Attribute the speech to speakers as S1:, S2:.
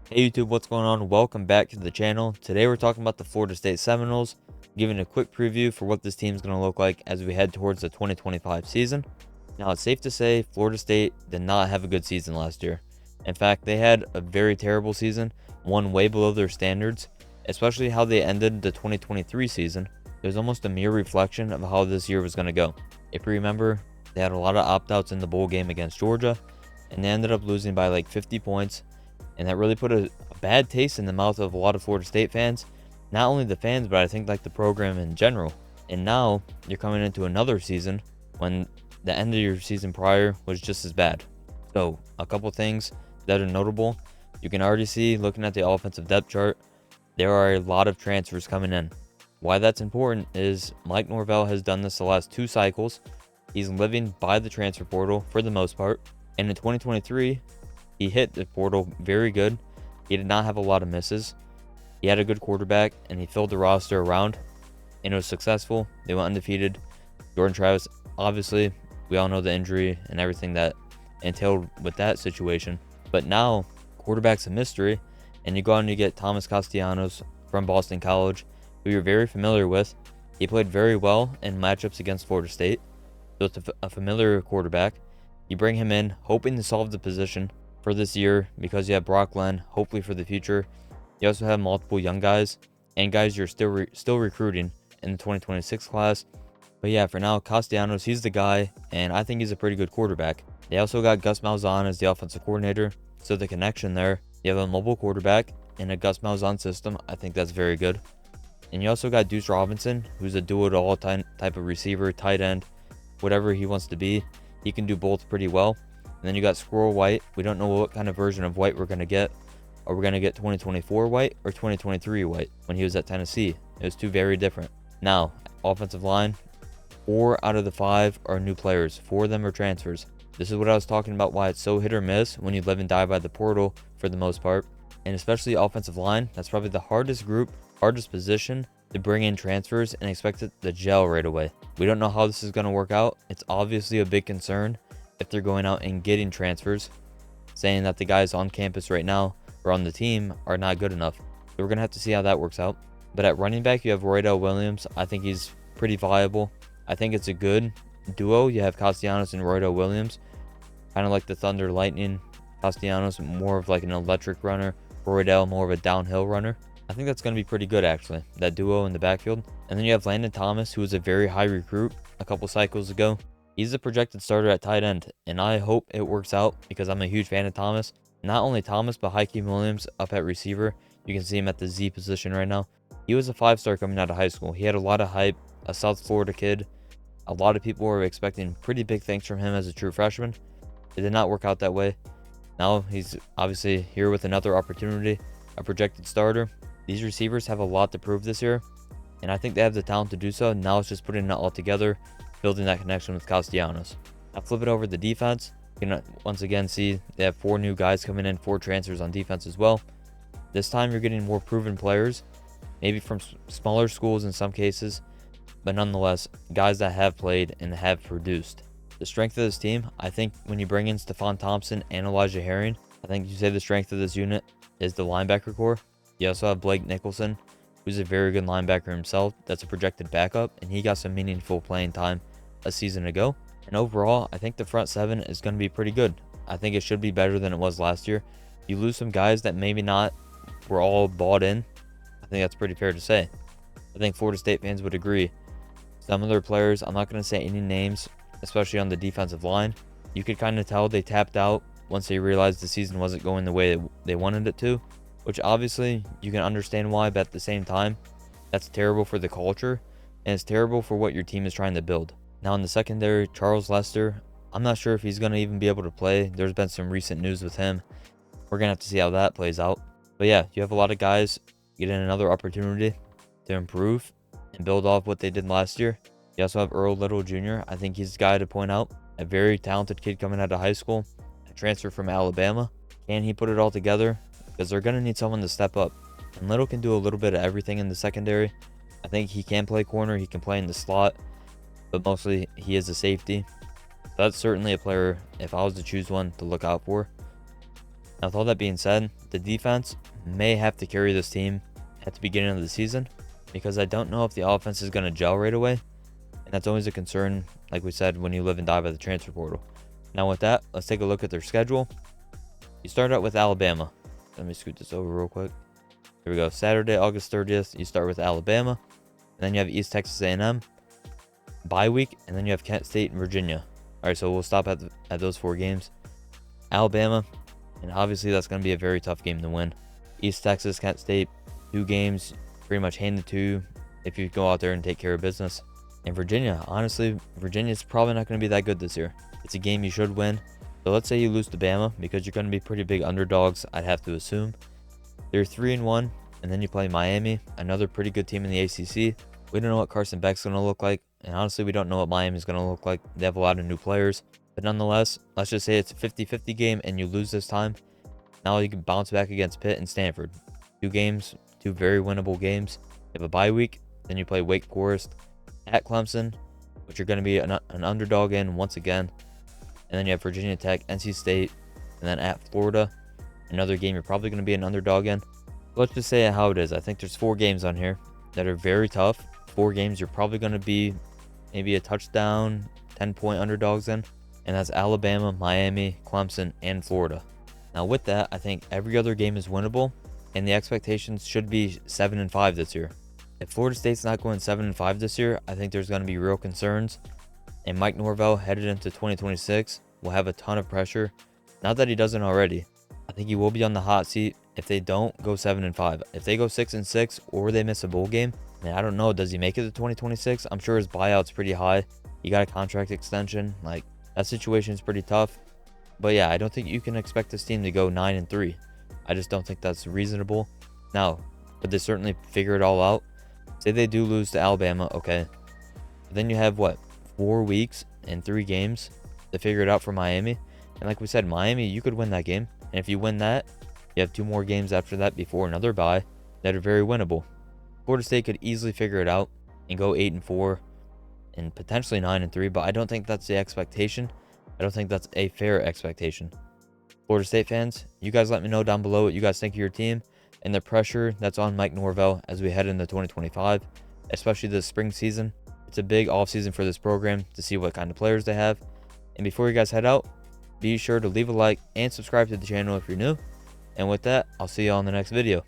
S1: Hey YouTube, what's going on? Welcome back to the channel. Today we're talking about the Florida State Seminoles, giving a quick preview for what this team is going to look like as we head towards the 2025 season. Now, it's safe to say Florida State did not have a good season last year. In fact, they had a very terrible season, one way below their standards, especially how they ended the 2023 season. It was almost a mere reflection of how this year was going to go. If you remember, they had a lot of opt-outs in the bowl game against Georgia, and they ended up losing by like 50 points. And that really put a bad taste in the mouth of a lot of Florida State fans. Not only the fans, but I think like the program in general. And now you're coming into another season when the end of your season prior was just as bad. So a couple things that are notable. You can already see, looking at the offensive depth chart, there are a lot of transfers coming in. Why that's important is Mike Norvell has done this the last 2 cycles. He's living by the transfer portal for the most part. And in 2023, he hit the portal very good. He did not have a lot of misses. He had a good quarterback, and he filled the roster around, and it was successful. They went undefeated. Jordan Travis, obviously, we all know the injury and everything that entailed with that situation. But now, quarterback's a mystery, and you go out and you get Thomas Castellanos from Boston College, who you're very familiar with. He played very well in matchups against Florida State, so it's a familiar quarterback. You bring him in, hoping to solve the position for this year because you have Brock Glenn, hopefully for the future. You also have multiple young guys and guys you're still recruiting in the 2026 class. But yeah, for now, Castellanos, he's the guy, and I think he's a pretty good quarterback. They also got Gus Malzahn as the offensive coordinator, so the connection there. You have a mobile quarterback in a Gus Malzahn system. I think that's very good. And you also got Deuce Robinson, who's a do-it-all type of receiver, tight end, whatever he wants to be. He can do both pretty well. And then you got Squirrel White. We don't know what kind of version of White we're going to get. Are we going to get 2024 White or 2023 White when he was at Tennessee? It was 2 very different. Now, offensive line, 4 out of the 5 are new players. 4 of them are transfers. This is what I was talking about, why it's so hit or miss when you live and die by the portal for the most part. And especially offensive line, that's probably the hardest group, hardest position to bring in transfers and expect it to gel right away. We don't know how this is going to work out. It's obviously a big concern if they're going out and getting transfers, saying that the guys on campus right now or on the team are not good enough. So we're going to have to see how that works out. But at running back, you have Roydell Williams. I think he's pretty viable. I think it's a good duo. You have Castellanos and Roydell Williams, kind of like the Thunder Lightning. Castellanos more of like an electric runner, Roydell more of a downhill runner. I think that's going to be pretty good, actually, that duo in the backfield. And then you have Landon Thomas, who was a very high recruit a couple cycles ago. He's a projected starter at tight end, and I hope it works out because I'm a huge fan of Thomas. Not only Thomas, but Hakeem Williams up at receiver. You can see him at the Z position right now. He was a 5-star coming out of high school. He had a lot of hype, a South Florida kid. A lot of people were expecting pretty big things from him as a true freshman. It did not work out that way. Now he's obviously here with another opportunity, a projected starter. These receivers have a lot to prove this year, and I think they have the talent to do so. Now it's just putting it all together, building that connection with Castellanos. I'll flip it over to the defense. You can once again see they have 4 new guys coming in, 4 transfers on defense as well. This time you're getting more proven players, maybe from smaller schools in some cases, but nonetheless, guys that have played and have produced. The strength of this team, I think when you bring in Stephon Thompson and Elijah Herring, I think you say the strength of this unit is the linebacker core. You also have Blake Nicholson, who's a very good linebacker himself. That's a projected backup, and he got some meaningful playing time a season ago. And overall, I think the front 7 is going to be pretty good. I think it should be better than it was last year. You lose some guys that maybe not were all bought in. I think that's pretty fair to say. I think Florida State fans would agree. Some of their players, I'm not going to say any names, especially on the defensive line. You could kind of tell they tapped out once they realized the season wasn't going the way they wanted it to, which obviously you can understand why, but at the same time, that's terrible for the culture, and it's terrible for what your team is trying to build. Now in the secondary, Charles Lester, I'm not sure if he's going to even be able to play. There's been some recent news with him. We're going to have to see how that plays out. But yeah, you have a lot of guys getting another opportunity to improve and build off what they did last year. You also have Earl Little Jr. I think he's the guy to point out. A very talented kid coming out of high school, a transfer from Alabama. Can he put it all together? Because they're going to need someone to step up. And Little can do a little bit of everything in the secondary. I think he can play corner, he can play in the slot, but mostly he is a safety. So that's certainly a player, if I was to choose one, to look out for. Now, with all that being said, the defense may have to carry this team at the beginning of the season because I don't know if the offense is going to gel right away. And that's always a concern, like we said, when you live and die by the transfer portal. Now, with that, let's take a look at their schedule. You start out with Alabama. Let me scoot this over real quick. Here we go. Saturday, August 30th, you start with Alabama. And then you have East Texas A&M. Bye week, and then you have Kent State and Virginia. All right, so we'll stop at those 4 games. Alabama, and obviously that's going to be a very tough game to win. East Texas, Kent State, 2 games, pretty much handed to if you go out there and take care of business. And Virginia, honestly, Virginia's probably not going to be that good this year. It's a game you should win. So let's say you lose to Bama, because you're going to be pretty big underdogs, I'd have to assume. They're 3-1, and then you play Miami, another pretty good team in the ACC. We don't know what Carson Beck's going to look like, and honestly, we don't know what Miami's going to look like. They have a lot of new players. But nonetheless, let's just say it's a 50-50 game and you lose this time. Now you can bounce back against Pitt and Stanford. 2 games, 2 very winnable games. You have a bye week, then you play Wake Forest at Clemson, which you're going to be an underdog in once again. And then you have Virginia Tech, NC State, and then at Florida. Another game you're probably going to be an underdog in. Let's just say it how it is. I think there's 4 games on here that are very tough. 4 games you're probably going to be maybe a touchdown, 10-point underdogs in. And that's Alabama, Miami, Clemson, and Florida. Now with that, I think every other game is winnable, and the expectations should be 7-5 this year. If Florida State's not going 7-5 this year, I think there's going to be real concerns. And Mike Norvell, headed into 2026, will have a ton of pressure. Not that he doesn't already. I think he will be on the hot seat if they don't go 7-5. If they go 6-6 or they miss a bowl game, and I don't know, does he make it to 2026? I'm sure his buyout's pretty high. He got a contract extension. Like, that situation is pretty tough. But yeah, I don't think you can expect this team to go 9-3. I just don't think that's reasonable. Now, could they certainly figure it all out? Say they do lose to Alabama, okay. But then you have, what, 4 weeks and 3 games to figure it out for Miami. And like we said, Miami, you could win that game. And if you win that, you have 2 more games after that before another bye that are very winnable. Florida State could easily figure it out and go 8-4 and potentially 9-3, but I don't think that's the expectation. I don't think that's a fair expectation. Florida State fans, you guys let me know down below what you guys think of your team and the pressure that's on Mike Norvell as we head into 2025, especially this spring season. It's a big offseason for this program to see what kind of players they have. And before you guys head out, be sure to leave a like and subscribe to the channel if you're new. And with that, I'll see you all in the next video.